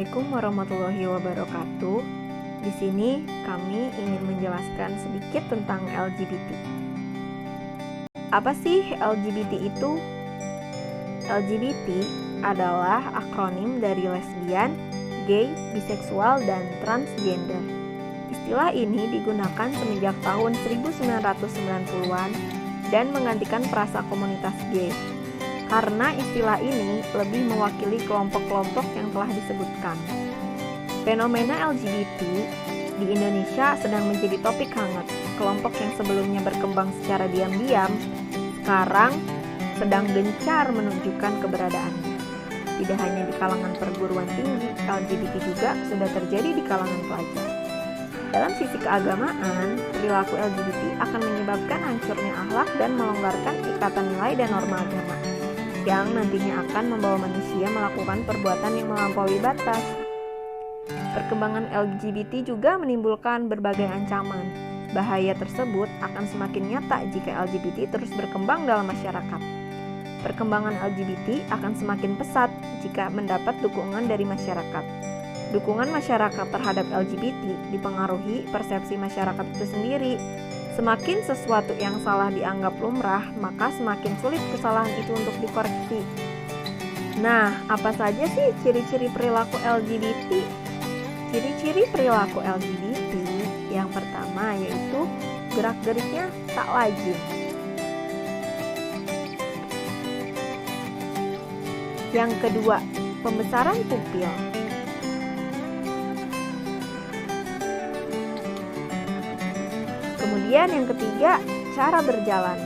Assalamualaikum warahmatullahi wabarakatuh. Di sini kami ingin menjelaskan sedikit tentang LGBT. Apa sih LGBT itu? LGBT adalah akronim dari lesbian, gay, biseksual, dan transgender. Istilah ini digunakan semenjak tahun 1990-an dan menggantikan frasa komunitas gay. Karena istilah ini lebih mewakili kelompok-kelompok yang telah disebutkan. Fenomena LGBT di Indonesia sedang menjadi topik hangat. Kelompok yang sebelumnya berkembang secara diam-diam, sekarang sedang gencar menunjukkan keberadaannya. Tidak hanya di kalangan perguruan tinggi, LGBT juga sudah terjadi di kalangan pelajar. Dalam sisi keagamaan, perilaku LGBT akan menyebabkan hancurnya akhlak dan melonggarkan ikatan nilai dan norma agama, yang nantinya akan membawa manusia melakukan perbuatan yang melampaui batas. Perkembangan LGBT juga menimbulkan berbagai ancaman. Bahaya tersebut akan semakin nyata jika LGBT terus berkembang dalam masyarakat. Perkembangan LGBT akan semakin pesat jika mendapat dukungan dari masyarakat. Dukungan masyarakat terhadap LGBT dipengaruhi persepsi masyarakat itu sendiri. Semakin sesuatu yang salah dianggap lumrah, maka semakin sulit kesalahan itu untuk dikoreksi. Nah, apa saja sih ciri-ciri perilaku LGBT? Ciri-ciri perilaku LGBT yang pertama yaitu gerak-geriknya tak lazim. Yang kedua, pembesaran pupil. Kemudian yang ketiga, cara berjalan.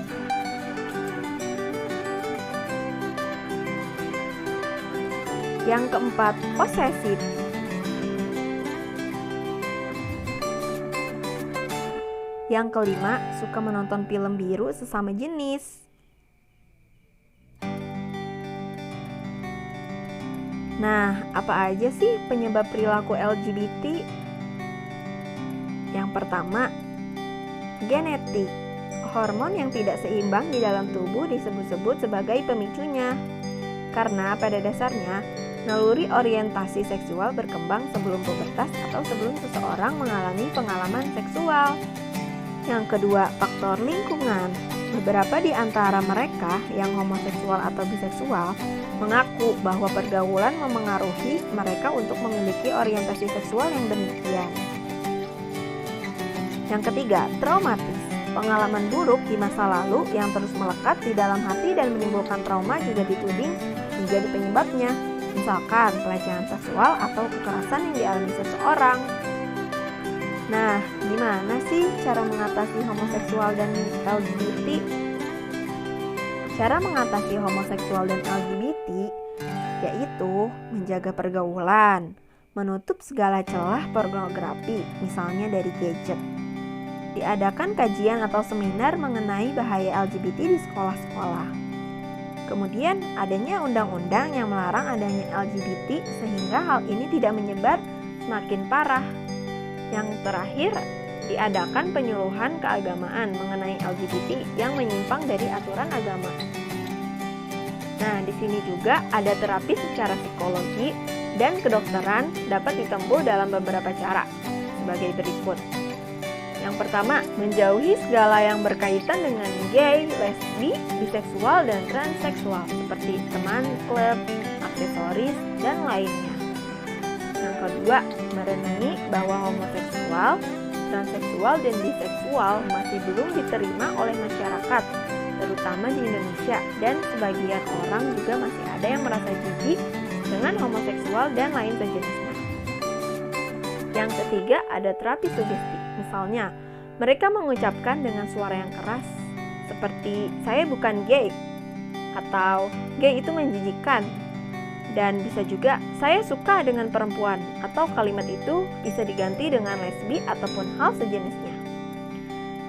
Yang keempat, posesif. Yang kelima, suka menonton film biru sesama jenis. Nah, apa aja sih penyebab perilaku LGBT? Yang pertama, genetik. Hormon yang tidak seimbang di dalam tubuh disebut-sebut sebagai pemicunya. Karena pada dasarnya, naluri orientasi seksual berkembang sebelum pubertas atau sebelum seseorang mengalami pengalaman seksual. Yang kedua, faktor lingkungan. Beberapa di antara mereka yang homoseksual atau biseksual mengaku bahwa pergaulan memengaruhi mereka untuk memiliki orientasi seksual yang demikian. Yang ketiga, traumatis. Pengalaman buruk di masa lalu yang terus melekat di dalam hati dan menimbulkan trauma juga dituding menjadi penyebabnya. Misalkan pelecehan seksual atau kekerasan yang dialami seseorang. Nah, gimana sih cara mengatasi homoseksual dan LGBT? Cara mengatasi homoseksual dan LGBT yaitu menjaga pergaulan, menutup segala celah pornografi, misalnya dari gadget. Diadakan kajian atau seminar mengenai bahaya LGBT di sekolah-sekolah. Kemudian adanya undang-undang yang melarang adanya LGBT sehingga hal ini tidak menyebar semakin parah. Yang terakhir, diadakan penyuluhan keagamaan mengenai LGBT yang menyimpang dari aturan agama. Nah, di sini juga ada terapi secara psikologi dan kedokteran dapat ditempuh dalam beberapa cara sebagai berikut. Yang pertama, menjauhi segala yang berkaitan dengan gay, lesbi, biseksual, dan transseksual seperti teman, klub, aksesoris, dan lainnya. Yang kedua, merenungi bahwa homoseksual, transseksual, dan biseksual masih belum diterima oleh masyarakat, terutama di Indonesia, dan sebagian orang juga masih ada yang merasa jijik dengan homoseksual dan lain sejenisnya. Yang ketiga, ada terapi sugesti. Misalnya, mereka mengucapkan dengan suara yang keras seperti "saya bukan gay" atau "gay itu menjijikkan", dan bisa juga "saya suka dengan perempuan" atau kalimat itu bisa diganti dengan lesbi ataupun hal sejenisnya.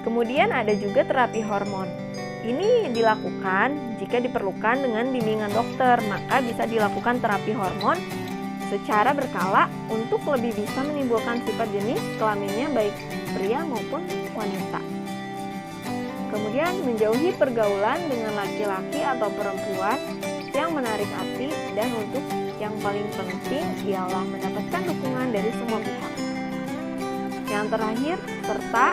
Kemudian ada juga terapi hormon. Ini dilakukan jika diperlukan dengan bimbingan dokter, maka bisa dilakukan terapi hormon secara berkala untuk lebih bisa menimbulkan sifat jenis kelaminnya baik pria maupun wanita. Kemudian menjauhi pergaulan dengan laki-laki atau perempuan yang menarik hati, dan untuk yang paling penting ialah mendapatkan dukungan dari semua pihak. Yang terakhir, serta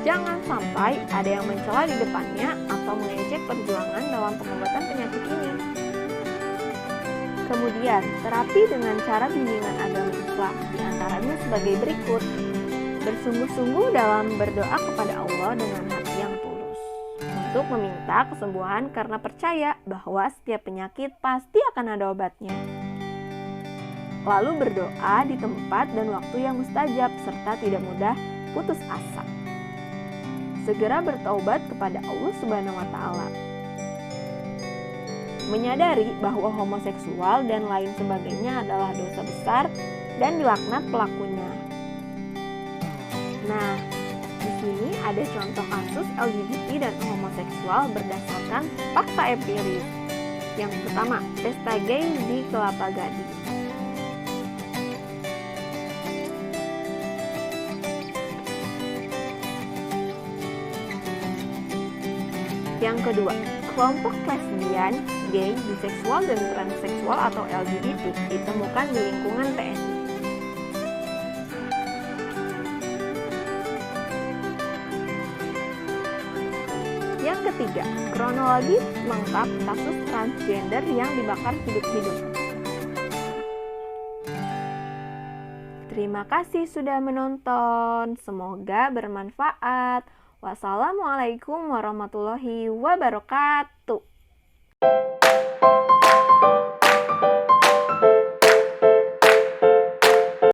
jangan sampai ada yang mencela di depannya atau mengejek perjuangan dalam pengobatan penyakit ini. Kemudian, terapi dengan cara bimbingan agama Islam diantaranya sebagai berikut. Bersungguh-sungguh dalam berdoa kepada Allah dengan hati yang tulus untuk meminta kesembuhan karena percaya bahwa setiap penyakit pasti akan ada obatnya. Lalu berdoa di tempat dan waktu yang mustajab serta tidak mudah putus asa. Segera bertaubat kepada Allah Subhanahu wa taala. Menyadari bahwa homoseksual dan lain sebagainya adalah dosa besar dan dilaknat pelakunya. Nah, di sini ada contoh kasus LGBT dan homoseksual berdasarkan fakta empiris. Yang pertama, pesta gay di Kelapa Gading. Yang kedua, kelompok lesbian, gay, biseksual, dan transseksual atau LGBT ditemukan di lingkungan TNI. Yang ketiga, kronologi lengkap kasus transgender yang dibakar hidup-hidup. Terima kasih sudah menonton, semoga bermanfaat. Wassalamualaikum warahmatullahi wabarakatuh.